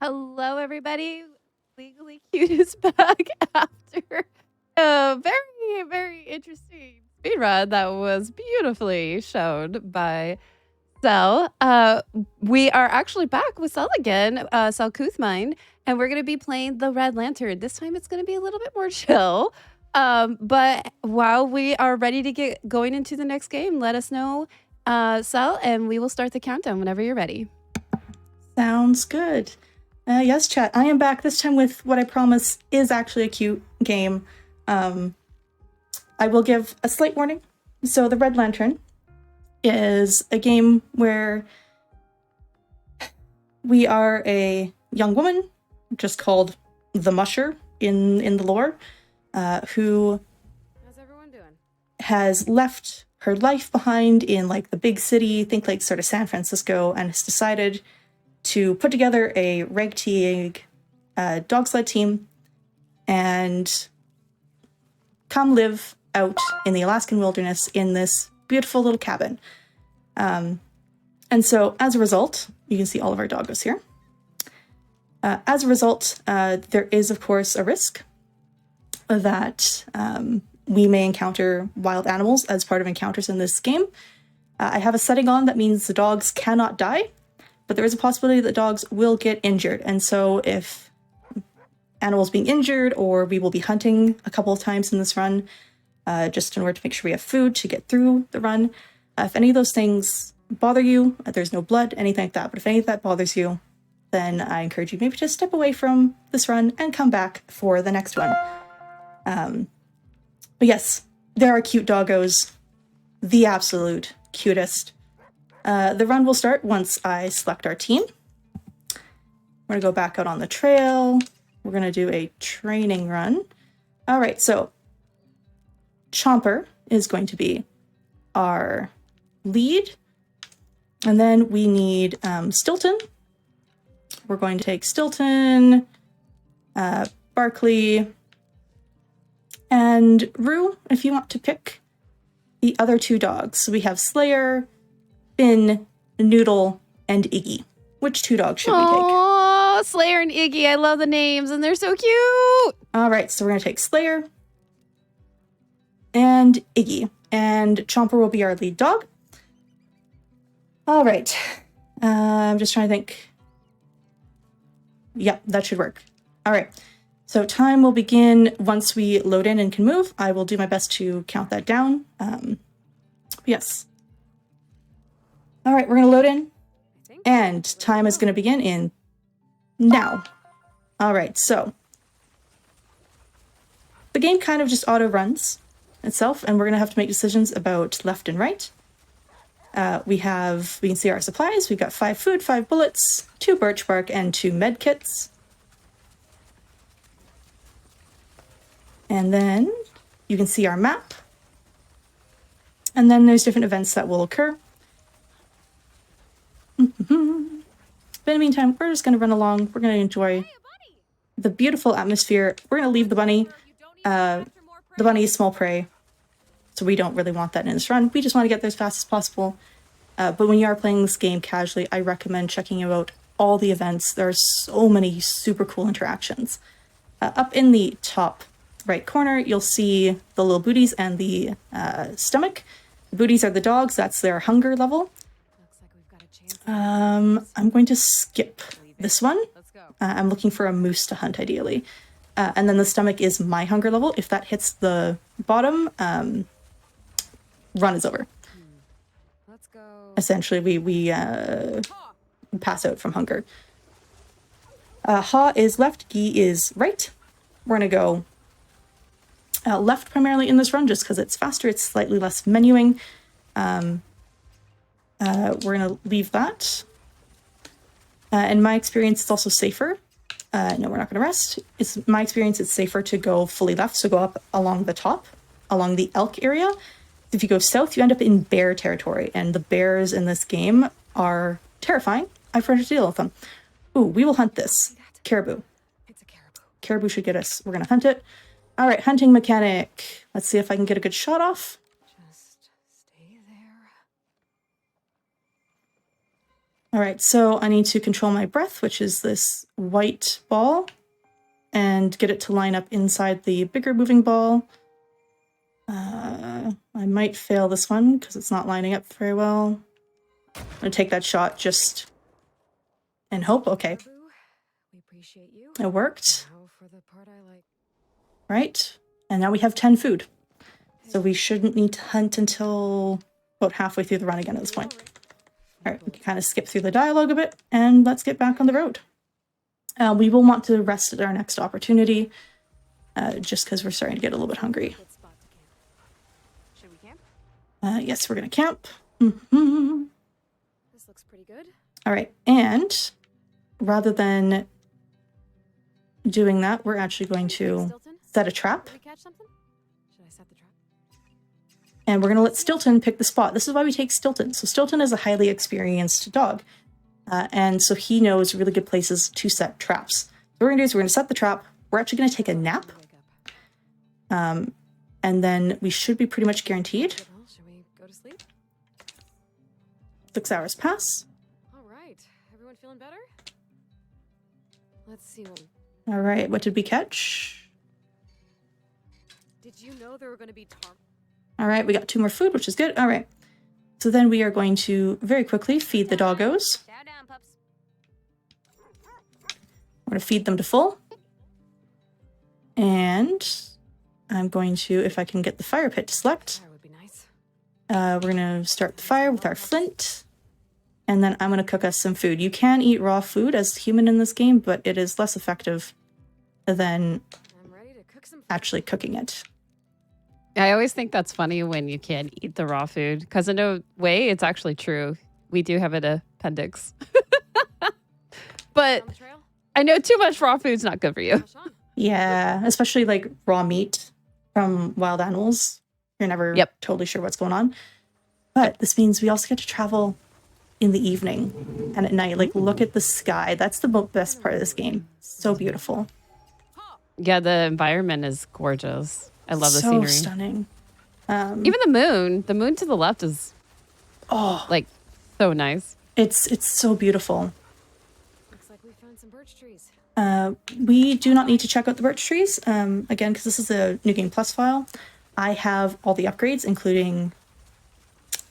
Hello, everybody. Legally Cute is back after a very, very interesting speedrun that was beautifully shown by Sel. We are actually back with Sel again, Sel Kuthmine, and we're going to be playing the Red Lantern. This time it's going to be a little bit more chill. But while we are ready to get going into the next game, let us know, Sel, and we will start the countdown whenever you're ready. Sounds good. Yes, chat. I am back this time with what I promise is actually a cute game. I will give a slight warning. So the Red Lantern is a game where we are a young woman, just called the Musher in the lore, who How's everyone doing? has left her life behind in like the big city, think like sort of San Francisco, and has decided to put together a ragtag dog sled team and come live out in the Alaskan wilderness in this beautiful little cabin. And so as a result, you can see all of our doggos here. As a result, there is, of course, a risk that we may encounter wild animals as part of encounters in this game. I have a setting on that means the dogs cannot die, but there is a possibility that dogs will get injured. And so if animals being injured, or we will be hunting a couple of times in this run, just in order to make sure we have food to get through the run. If any of those things bother you, there's no blood, anything like that, but if any of that bothers you, then I encourage you maybe to step away from this run and come back for the next one. But yes, there are cute doggos, the absolute cutest. The run will start once I select our team. We're going to go back out on the trail. We're going to do a training run. All right, so Chomper is going to be our lead. And then we need Stilton. We're going to take Stilton, Barkley, and Rue, if you want to pick the other two dogs. So we have Slayer, Finn, Noodle, and Iggy. Which two dogs should we take? Oh, Slayer and Iggy. I love the names, and they're so cute. All right, so we're going to take Slayer and Iggy, and Chomper will be our lead dog. All right, I'm just trying to think. Yep, that should work. All right, so time will begin once we load in and can move. I will do my best to count that down. Yes. All right, we're going to load in, and time is going to begin in now. All right, so the game kind of just auto-runs itself, and we're going to have to make decisions about left and right. We can see our supplies. We've got 5 food, 5 bullets, 2 birch bark, and 2 med kits. And then you can see our map. And then there's different events that will occur. But in the meantime, we're just going to run along. We're going to enjoy the beautiful atmosphere. We're going to leave the bunny. The bunny is small prey, so we don't really want that in this run. We just want to get there as fast as possible. But when you are playing this game casually, I recommend checking out all the events. There are so many super cool interactions. Up in the top right corner, you'll see the little booties and the stomach. The booties are the dogs. That's their hunger level. I'm going to skip this one. I'm looking for a moose to hunt, ideally. And then the stomach is my hunger level. If that hits the bottom, run is over. Let's go. Essentially, we pass out from hunger. Ha is left, Gi is right. We're going to go left primarily in this run, just because it's faster, it's slightly less menuing. We're going to leave that. In my experience, it's also safer. No, we're not going to rest. It's my experience, it's safer to go fully left, so go up along the top, along the elk area. If you go south, you end up in bear territory, and the bears in this game are terrifying. I've learned to deal with them. Ooh, we will hunt this. Caribou. It's a caribou. Caribou should get us. We're going to hunt it. All right, hunting mechanic. Let's see if I can get a good shot off. Just stay there. All right, so I need to control my breath, which is this white ball, and get it to line up inside the bigger moving ball. I might fail this one because it's not lining up very well. I'm gonna take that shot just and hope. Okay, We appreciate you. it worked. Now for the part I like. Right, and now we have 10 food. So we shouldn't need to hunt until about halfway through the run again at this point. All right, we can kind of skip through the dialogue a bit, and let's get back on the road. We will want to rest at our next opportunity, just because we're starting to get a little bit hungry. Good spot to camp. Should we camp? Yes, we're going to camp. Mm-hmm. This looks pretty good. All right, and rather than doing that, we're actually going to Stilton? set a trap. Did we catch something? Should I set the trap? And we're going to let Stilton pick the spot. This is why we take Stilton. So Stilton is a highly experienced dog. And so he knows really good places to set traps. So what we're going to do is we're going to set the trap. We're actually going to take a nap. And then we should be pretty much guaranteed. Should we go to sleep? 6 hours pass. All right. Everyone feeling better? Let's see what we... All right, what did we catch? Did you know there were going to be All right, we got 2 more food, which is good. All right. So then we are going to very quickly feed the doggos. Chow down, pups. We're going to feed them to full. And I'm going to, if I can get the fire pit to select, That would be nice. we're going to start the fire with our flint. And then I'm going to cook us some food. You can eat raw food as a human in this game, but it is less effective than I'm ready to cook some food. actually cooking it. I always think that's funny when you can't eat the raw food, because in a way, it's actually true. We do have an appendix. But On the trail? I know too much raw food's not good for you. Gosh, on. Yeah, especially like raw meat from wild animals. You're never totally sure what's going on. But this means we also get to travel in the evening and at night. Like, look at the sky. That's the best part of this game. So beautiful. Yeah, the environment is gorgeous. I love the so scenery. Stunning. Even the moon to the left is like so nice. It's so beautiful. Looks like we found some birch trees. We do not need to check out the birch trees. Again, because this is a New Game Plus file, I have all the upgrades, including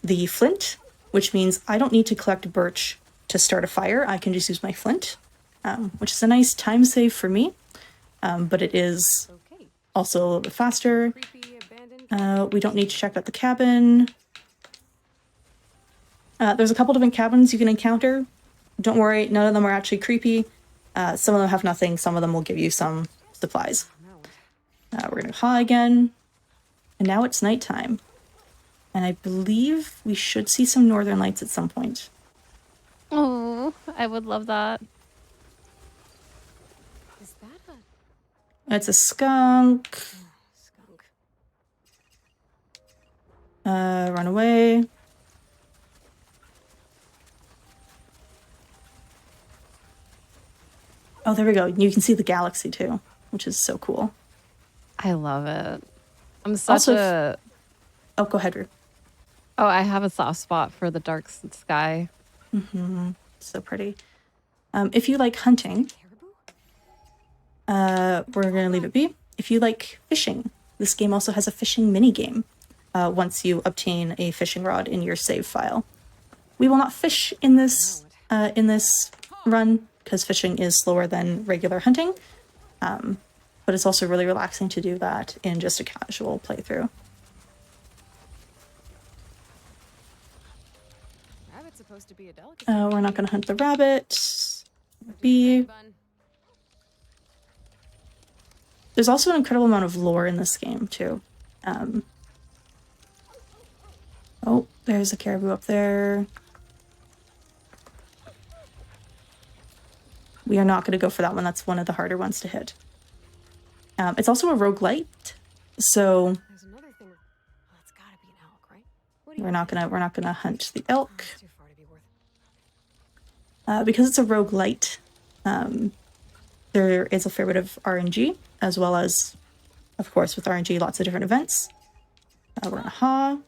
the flint, which means I don't need to collect birch to start a fire. I can just use my flint, which is a nice time save for me. But it is Okay. also a little bit faster. Creepy abandoned. We don't need to check out the cabin. There's a couple different cabins you can encounter. Don't worry, none of them are actually creepy. Some of them have nothing. Some of them will give you some supplies. We're going to haw again. And now it's nighttime. And I believe we should see some northern lights at some point. Oh, I would love that. Is that a It's a skunk. skunk? Run away. Oh, there we go. You can see the galaxy too, which is so cool. I love it. I'm such Also, a... Oh, go ahead, Rue. Oh, I have a soft spot for the dark sky. So pretty. If you like hunting, Caribou? we're going to leave it be. If you like fishing, this game also has a fishing mini game once you obtain a fishing rod in your save file. We will not fish in this run because fishing is slower than regular hunting, but it's also really relaxing to do that in just a casual playthrough. Rabbit's supposed to be a delicacy. We're not going to hunt the rabbit. Bee. Bun. There's also an incredible amount of lore in this game, too. Oh, there's a caribou up there. We are not going to go for that one. That's one of the harder ones to hit. It's also a roguelite, so There's another thing. Oh, it's gotta be an elk, right? What do you we're not gonna hunt the elk It's too far to be worth. because it's a roguelite. There is a fair bit of RNG, as well as, of course, with RNG, lots of different events. We're gonna haw.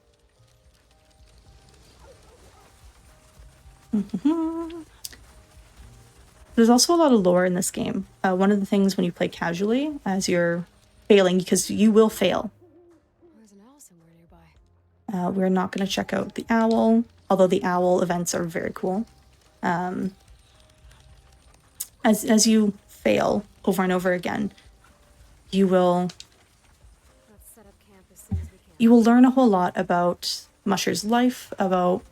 There's also a lot of lore in this game. One of the things when you play casually, as you're failing, because you will fail. There's an owl somewhere nearby. We're not going to check out the owl, although the owl events are very cool. As you fail over and over again, you will Let's set up camp as soon as we can. you will learn a whole lot about Musher's life, about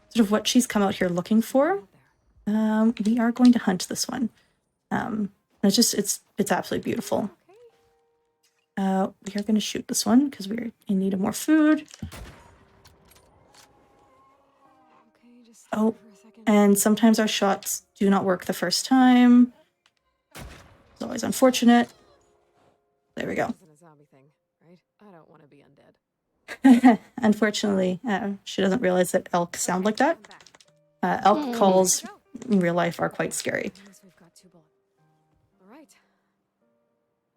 sort of what she's come out here looking for. We are going to hunt this one. It's absolutely beautiful. We are going to shoot this one because we're in need of more food. Okay, just Oh, for a second. and sometimes our shots do not work the first time. It's always unfortunate. There we go. This isn't a zombie thing, right? I don't want to be undead. Unfortunately, she doesn't realize that elk sound like that. Come back. Elk calls in real life are quite scary. At least we've got 2 bullets. All right.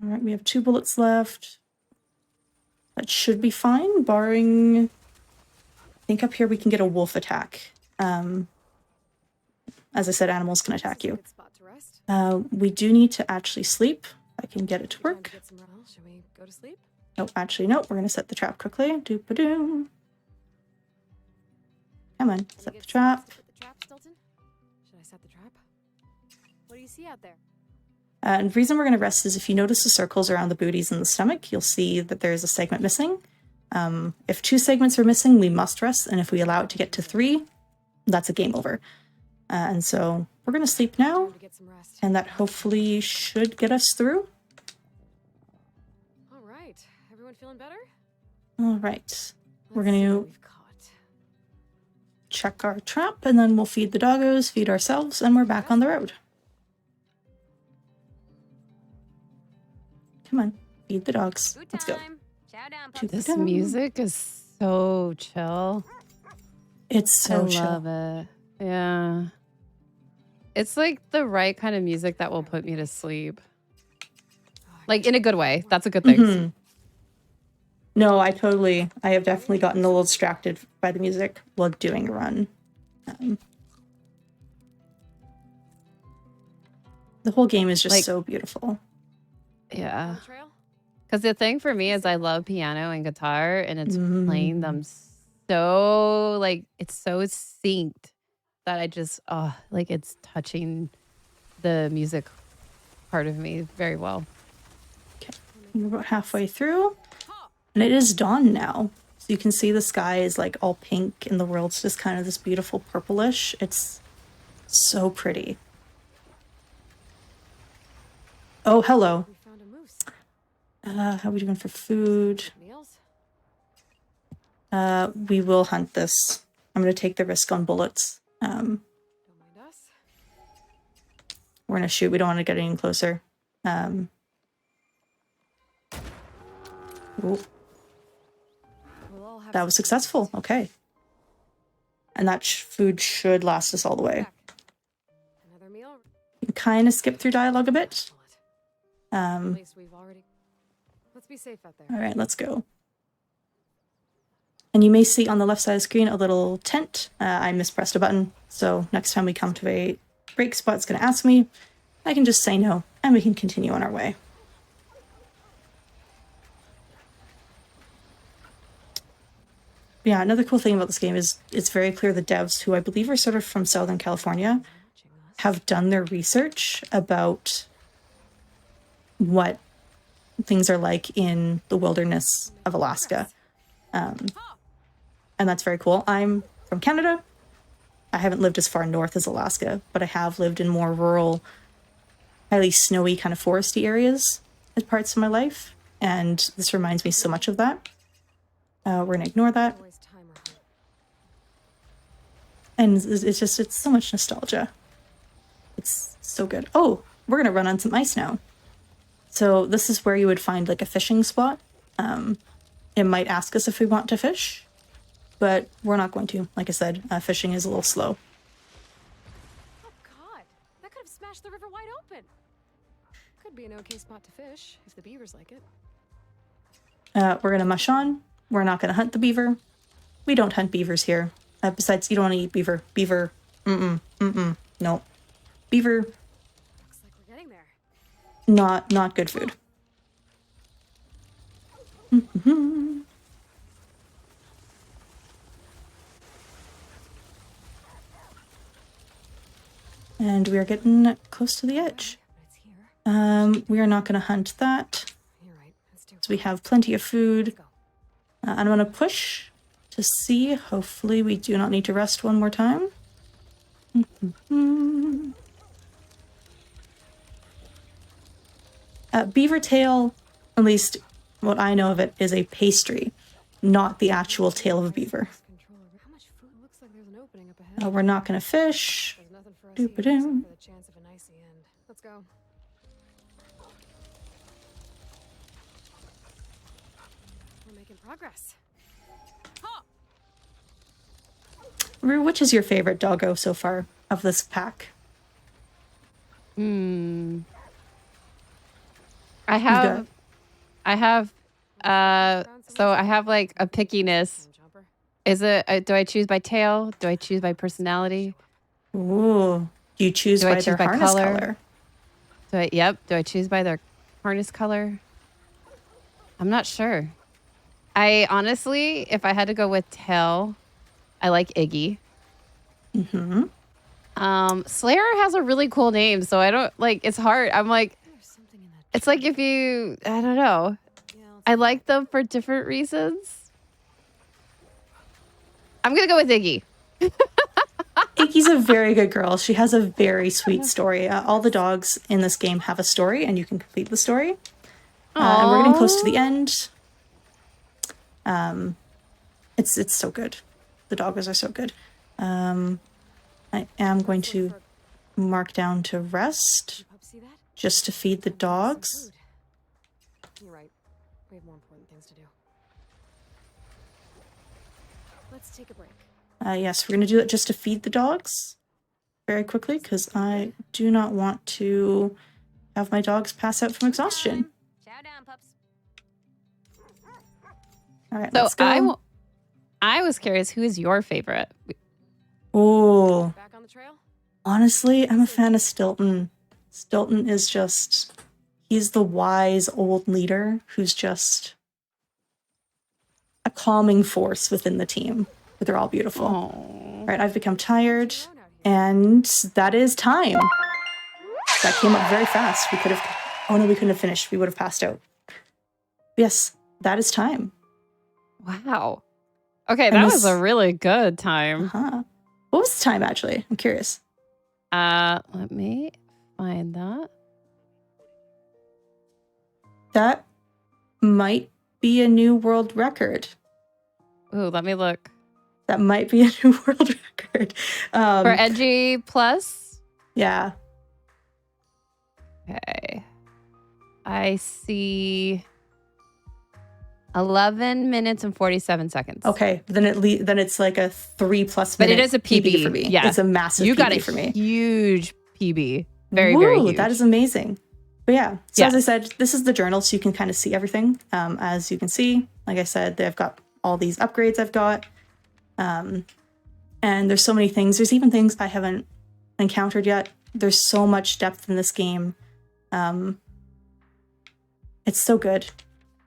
All right, we have 2 bullets left. That should be fine, barring... I think up here we can get a wolf attack. As I said, animals can attack you. Good spot to rest. We do need to actually sleep. I can get it to Time to work. get some rest. Well, shall we go to sleep? No, actually, no. We're going to set the trap quickly. Doop-a-doo. Come on, Can set you the get trap. set the trap, Stilton? Should I set the trap? What do you see out there? And the reason we're going to rest is if you notice the circles around the booties and the stomach, you'll see that there's a segment missing. If 2 segments are missing, we must rest. And if we allow it to get to 3, that's a game over. And so we're going to sleep now. Time to get some rest. And that hopefully should get us through. All right. Everyone feeling better? All right. We're Let's going see what to we've caught. check our trap, and then we'll feed the doggos, feed ourselves, and we're back on the road. Come on, feed the dogs. Food Let's go. time. Chow down, To pups. This the dog. music is so chill. It's so I chill. love it. Yeah. It's like the right kind of music that will put me to sleep. Like in a good way. That's a good thing. Mhm. No, I have definitely gotten a little distracted by the music while doing a run. The whole game is just Like- so beautiful. Yeah. On the trail? Because the thing for me is I love piano and guitar, and it's playing them Mm. so, like, it's so synced that I just, like, it's touching the music part of me very well. We're about halfway through, and it is dawn now. So you can see the sky is like all pink, and the world's just kind of this beautiful purplish. It's so pretty. Oh, hello. We found a moose. How are we doing for food? Meals? We will hunt this. I'm going to take the risk on bullets. Don't mind us. We're going to shoot. We don't want to get any closer. Ooh, We'll all have that was successful. Okay. And that food should last us all the way. back. Another meal? You can kind of skip through dialogue a bit. At least we've already... Let's be safe out there. All right, let's go. And you may see on the left side of the screen a little tent. I mispressed a button, so next time we come to a break spot, it's going to ask me. I can just say no, and we can continue on our way. Yeah, another cool thing about this game is it's very clear the devs, who I believe are sort of from Southern California, Watching us. have done their research about what things are like in the wilderness of Alaska. And that's very cool. I'm from Canada. I haven't lived as far north as Alaska, but I have lived in more rural, highly snowy, kind of foresty areas as parts of my life. And this reminds me so much of that. We're going to ignore that. Always timer hunt. And it's so much nostalgia. It's so good. Oh, we're going to run on some ice now. So this is where you would find like a fishing spot. It might ask us if we want to fish, but we're not going to. Like I said, fishing is a little slow. Oh, God. That could have smashed the river wide open. Could be an okay spot to fish, if the beavers like it. We're going to mush on. We're not going to hunt the beaver. We don't hunt beavers here. Besides, you don't want to eat beaver. Beaver, no. Beaver, Looks like we're getting there. not good food. And we are getting close to the edge. But it's here. We are not going to hunt that. You're right. Let's do it. So we have plenty of food. Let's go. I'm going to push to see. Hopefully we do not need to rest one more time. Beaver tail, at least what I know of it, is a pastry, not the actual tail of a beaver. Control over how much food. Looks like there's an opening up ahead. We're not going to fish. There's nothing for us here except Doop-a-doo. for the chance of an icy end. Let's go. We're making progress. Rue, which is your favorite doggo so far of this pack? I got- have, so I have like a pickiness. Jumper. Is it, do I choose by tail? Do I choose by personality? Ooh. Do you choose Do I by their choose by harness color? color? Do I choose by their harness color? I'm not sure. I honestly, if I had to go with tail, I like Iggy. Slayer has a really cool name, so I don't like, it's hard. I'm like, There's something in that. it's like if you, I don't know. Yeah, let's I like them for different reasons. I'm going to go with Iggy. Iggy's a very good girl. She has a very sweet story. All the dogs in this game have a story, and you can complete the story. And we're getting close to the end. It's so good. The doggos are so good. I am going to mark down to rest, pup see that? just to feed the dogs. Food. You're right. We have more important things to do. Let's take a break. Yes, we're going to do it just to feed the dogs very quickly, because I do not want to have my dogs pass out from exhaustion. Chow down, pups. All right, So let's go. I was curious, who is your favorite? Oh, Back on the trail? honestly, I'm a fan of Stilton. Stilton is just, he's the wise old leader who's just a calming force within the team. But they're all beautiful. All right, I've become tired, and that is time. That came up very fast. We could have, oh no, we couldn't have finished. We would have passed out. Yes, that is time. Wow. Okay, And that this- was a really good time. Huh. What was the time, actually? I'm curious. Let me find that. That might be a new world record. Ooh, let me look. That might be a new world record. For Edgy Plus? Yeah. Okay. I see 11 minutes and 47 seconds. Okay. Then then it's like a 3+ But minute it is a PB for me. yeah. It's a massive You PB got a for me. huge PB. Very, Woo, very huge. That is amazing. But yeah, so as I Yes. said, this is the journal, so you can kind of see everything. As you can see, like I said, they've got all these upgrades I've got. And there's so many things. There's even things I haven't encountered yet. There's so much depth in this game. It's so good.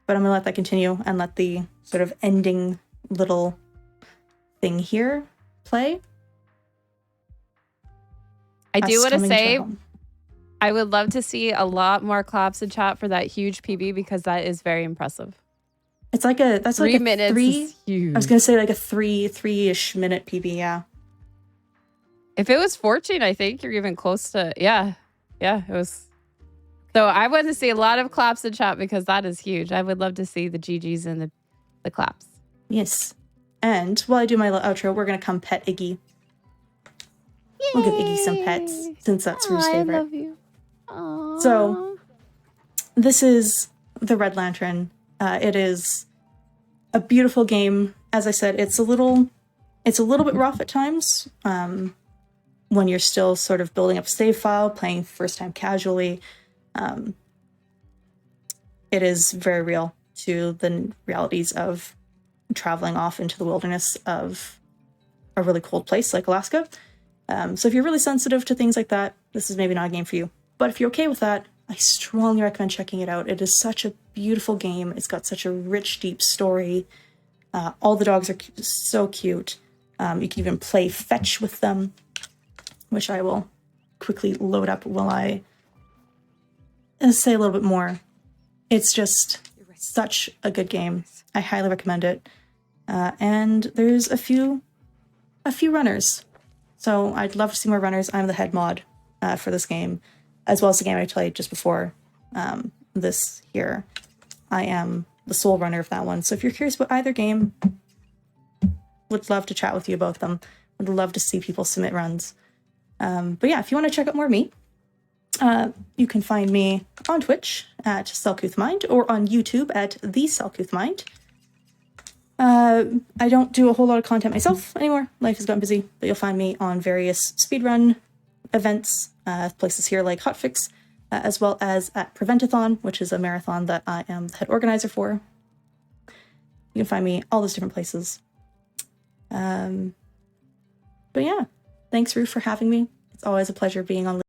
But I'm going to let that continue and let the sort of ending little thing here play. I do Us want to coming our say, home. I would love to see a lot more claps in chat for that huge PB because that is very impressive. It's like that's 3 like a minutes three. is huge. I was gonna say like a three-ish minute PB. Yeah. If it was 14, I think you're even close to, yeah, it was. So I want to see a lot of claps in chat because that is huge. I would love to see the GGs and the claps. Yes. And while I do my little outro, we're gonna come pet Iggy. We'll give Iggy some pets since that's Rue's favorite. I love you. Aww. So, this is the Red Lantern. It is a beautiful game. As I said, it's a little bit rough at times. When you're still sort of building up a save file, playing first time casually. It is very real to the realities of traveling off into the wilderness of a really cold place like Alaska. So if you're really sensitive to things like that, this is maybe not a game for you. But if you're okay with that, I strongly recommend checking it out. It is such a beautiful game. It's got such a rich, deep story. All the dogs are so cute. You can even play fetch with them, which I will quickly load up while I say a little bit more. It's just such a good game. I highly recommend it. And there's a few runners. So I'd love to see more runners. I'm the head mod for this game, as well as the game I played just before this here. I am the sole runner of that one. So if you're curious about either game, would love to chat with you about them. Would love to see people submit runs. But yeah, if you want to check out more of me, you can find me on Twitch at Selcouthmind or on YouTube at The Selcouthmind. I don't do a whole lot of content myself anymore. Life has gotten busy, but you'll find me on various speedrun events, places here like Hotfix, as well as at Preventathon, which is a marathon that I am the head organizer for. You can find me all those different places. But yeah, thanks, Rue, for having me. It's always a pleasure being on